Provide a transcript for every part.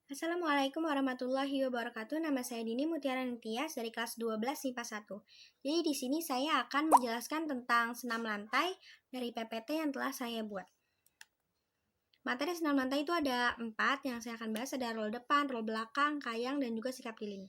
Assalamualaikum warahmatullahi wabarakatuh. Nama saya Dini Mutiara Nintias dari kelas 12 MIPA 1. Jadi di sini saya akan menjelaskan tentang senam lantai dari PPT yang telah saya buat. Materi senam lantai itu ada 4 yang saya akan bahas, ada roll depan, roll belakang, kayang, dan juga sikap lilin.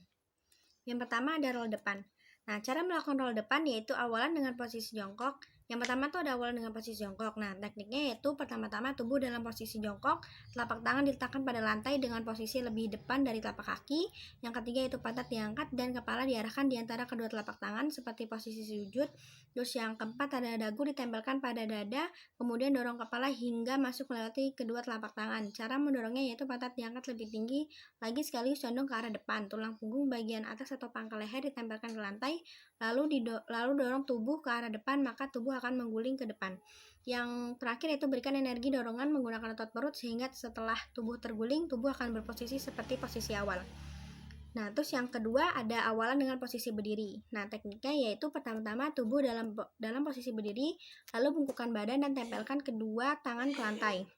Yang pertama ada roll depan. Nah, cara melakukan roll depan yaitu awalan dengan posisi jongkok. Yang pertama tuh ada awalan dengan posisi jongkok. Nah, tekniknya yaitu pertama-tama tubuh dalam posisi jongkok, telapak tangan diletakkan pada lantai dengan posisi lebih depan dari telapak kaki. Yang ketiga yaitu pantat diangkat dan kepala diarahkan di antara kedua telapak tangan seperti posisi sujud. Terus yang keempat ada dagu ditempelkan pada dada, kemudian dorong kepala hingga masuk melewati kedua telapak tangan. Cara mendorongnya yaitu pantat diangkat lebih tinggi lagi sekaligus condong ke arah depan. Tulang punggung bagian atas atau pangkal leher ditempelkan ke lantai, lalu dorong tubuh ke arah depan, maka tubuh akan mengguling ke depan. Yang terakhir yaitu berikan energi dorongan menggunakan otot perut sehingga setelah tubuh terguling, tubuh akan berposisi seperti posisi awal. Nah, terus yang kedua ada awalan dengan posisi berdiri. Nah, tekniknya yaitu pertama-tama tubuh dalam posisi berdiri, lalu bungkukkan badan dan tempelkan kedua tangan ke lantai.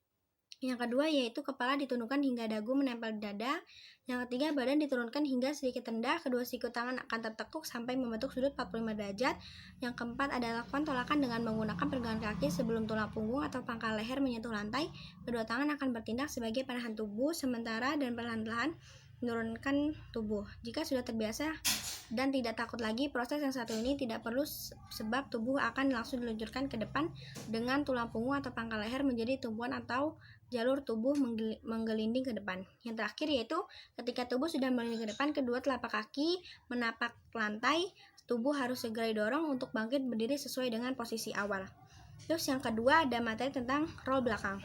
Yang kedua yaitu kepala ditundukkan hingga dagu menempel di dada. Yang ketiga badan diturunkan hingga sedikit rendah, kedua siku tangan akan tertekuk sampai membentuk sudut 45 derajat. Yang keempat adalah lakukan tolakan dengan menggunakan pergelangan kaki sebelum tulang punggung atau pangkal leher menyentuh lantai. Kedua tangan akan bertindak sebagai penahan tubuh sementara dan perlahan-lahan menurunkan tubuh. Jika sudah terbiasa dan tidak takut lagi, proses yang satu ini tidak perlu sebab tubuh akan langsung diluncurkan ke depan dengan tulang punggung atau pangkal leher menjadi tumpuan atau jalur tubuh menggelinding ke depan. Yang terakhir yaitu ketika tubuh sudah menggelinding ke depan, kedua telapak kaki menapak lantai, tubuh harus segera didorong untuk bangkit berdiri sesuai dengan posisi awal. Terus yang kedua ada materi tentang roll belakang.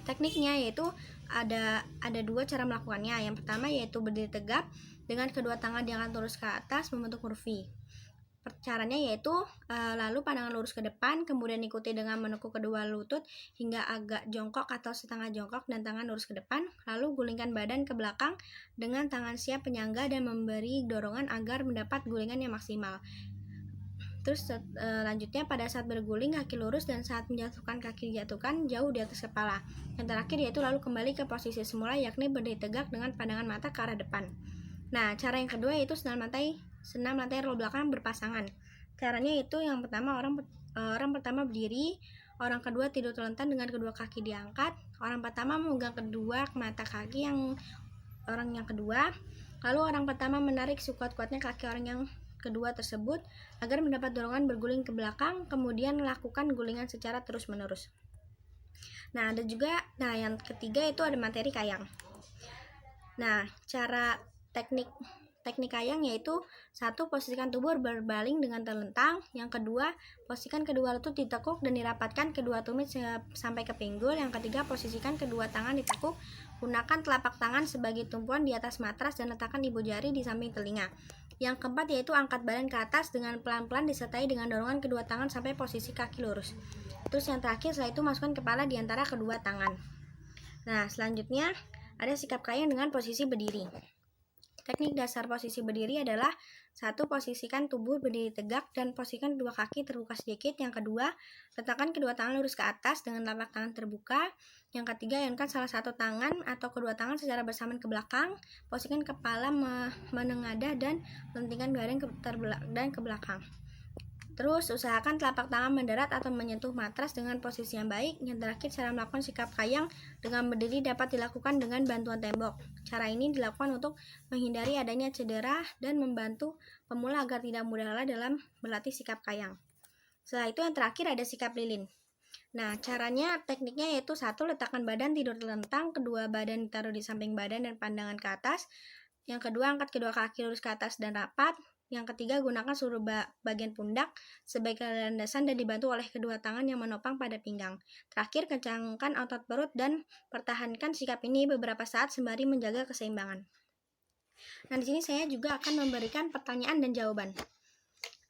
Tekniknya yaitu ada dua cara melakukannya. Yang pertama yaitu berdiri tegap dengan kedua tangan diangkat lurus ke atas membentuk huruf V. Caranya yaitu lalu pandangan lurus ke depan, kemudian ikuti dengan menekuk kedua lutut hingga agak jongkok atau setengah jongkok dan tangan lurus ke depan, lalu gulingkan badan ke belakang dengan tangan siap penyangga dan memberi dorongan agar mendapat gulingan yang maksimal. Terus lanjutnya pada saat berguling kaki lurus dan saat menjatuhkan kaki dijatuhkan jauh di atas kepala. Yang terakhir yaitu lalu kembali ke posisi semula yakni berdiri tegak dengan pandangan mata ke arah depan. Nah, cara yang kedua yaitu senam lantai roll belakang berpasangan. Caranya itu yang pertama orang pertama berdiri, orang kedua tidur terlentang dengan kedua kaki diangkat, orang pertama memegang kedua mata kaki orang yang kedua, lalu orang pertama menarik sekuat-kuatnya kaki orang yang kedua tersebut agar mendapat dorongan berguling ke belakang, kemudian lakukan gulingan secara terus-menerus. Nah, yang ketiga itu ada materi kayang. Nah, cara teknik kayang yaitu satu, posisikan tubuh berbaling dengan terlentang. Yang kedua, posisikan kedua lutut ditekuk dan dirapatkan kedua tumit sampai ke pinggul. Yang ketiga, posisikan kedua tangan ditekuk. Gunakan telapak tangan sebagai tumpuan di atas matras dan letakkan ibu jari di samping telinga. Yang keempat yaitu angkat badan ke atas dengan pelan-pelan disertai dengan dorongan kedua tangan sampai posisi kaki lurus. Terus yang terakhir setelah itu masukkan kepala di antara kedua tangan. Nah, selanjutnya ada sikap kayang dengan posisi berdiri. Teknik dasar posisi berdiri adalah satu, posisikan tubuh berdiri tegak dan posisikan kedua kaki terbuka sedikit. Yang kedua, letakkan kedua tangan lurus ke atas dengan telapak tangan terbuka. Yang ketiga, ayunkan salah satu tangan atau kedua tangan secara bersamaan ke belakang. Posisikan kepala menengadah dan lentingkan badan ke belakang. Terus usahakan telapak tangan mendarat atau menyentuh matras dengan posisi yang baik. Yang terakhir, cara melakukan sikap kayang dengan berdiri dapat dilakukan dengan bantuan tembok. Cara ini dilakukan untuk menghindari adanya cedera dan membantu pemula agar tidak mudah lelah dalam berlatih sikap kayang. Setelah itu yang terakhir ada sikap lilin. Nah, tekniknya yaitu satu, letakkan badan tidur terlentang, kedua badan ditaruh di samping badan dan pandangan ke atas. Yang kedua, angkat kedua kaki lurus ke atas dan rapat. Yang ketiga, gunakan seluruh bagian pundak sebagai landasan dan dibantu oleh kedua tangan yang menopang pada pinggang. Terakhir, kencangkan otot perut dan pertahankan sikap ini beberapa saat sembari menjaga keseimbangan. Nah, di sini saya juga akan memberikan pertanyaan dan jawaban.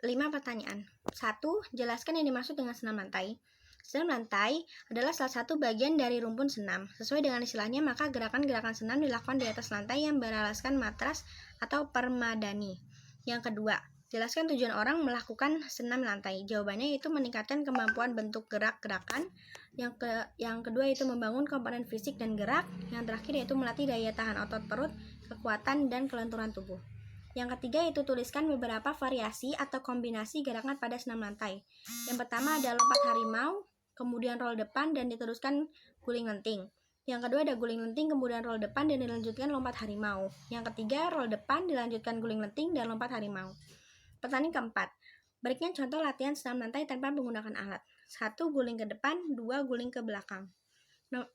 5 pertanyaan. 1. Jelaskan yang dimaksud dengan senam lantai. Senam lantai adalah salah satu bagian dari rumpun senam. Sesuai dengan istilahnya, maka gerakan-gerakan senam dilakukan di atas lantai yang beralaskan matras atau permadani. Yang kedua, jelaskan tujuan orang melakukan senam lantai. Jawabannya itu meningkatkan kemampuan bentuk gerak-gerakan Yang kedua itu membangun komponen fisik dan gerak. Yang terakhir yaitu melatih daya tahan otot perut, kekuatan, dan kelenturan tubuh. Yang ketiga itu tuliskan beberapa variasi atau kombinasi gerakan pada senam lantai. Yang pertama ada lompat harimau, kemudian roll depan dan diteruskan guling lenting. Yang kedua ada guling lenting, kemudian roll depan dan dilanjutkan lompat harimau. Yang ketiga roll depan, dilanjutkan guling lenting dan lompat harimau. Pertanyaan keempat, berikan contoh latihan senam lantai tanpa menggunakan alat. 1. Guling ke depan, 2. Guling ke belakang.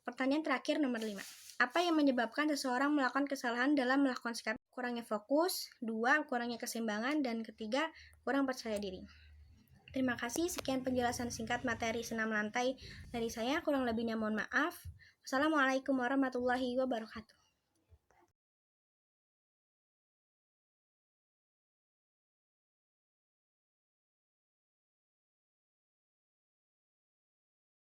Pertanyaan terakhir nomor 5. Apa yang menyebabkan seseorang melakukan kesalahan dalam melakukan sikap? Kurangnya fokus, 2. Kurangnya keseimbangan, dan ketiga, kurang percaya diri. Terima kasih, sekian penjelasan singkat materi senam lantai dari saya, kurang lebihnya mohon maaf. Wassalamualaikum warahmatullahi wabarakatuh.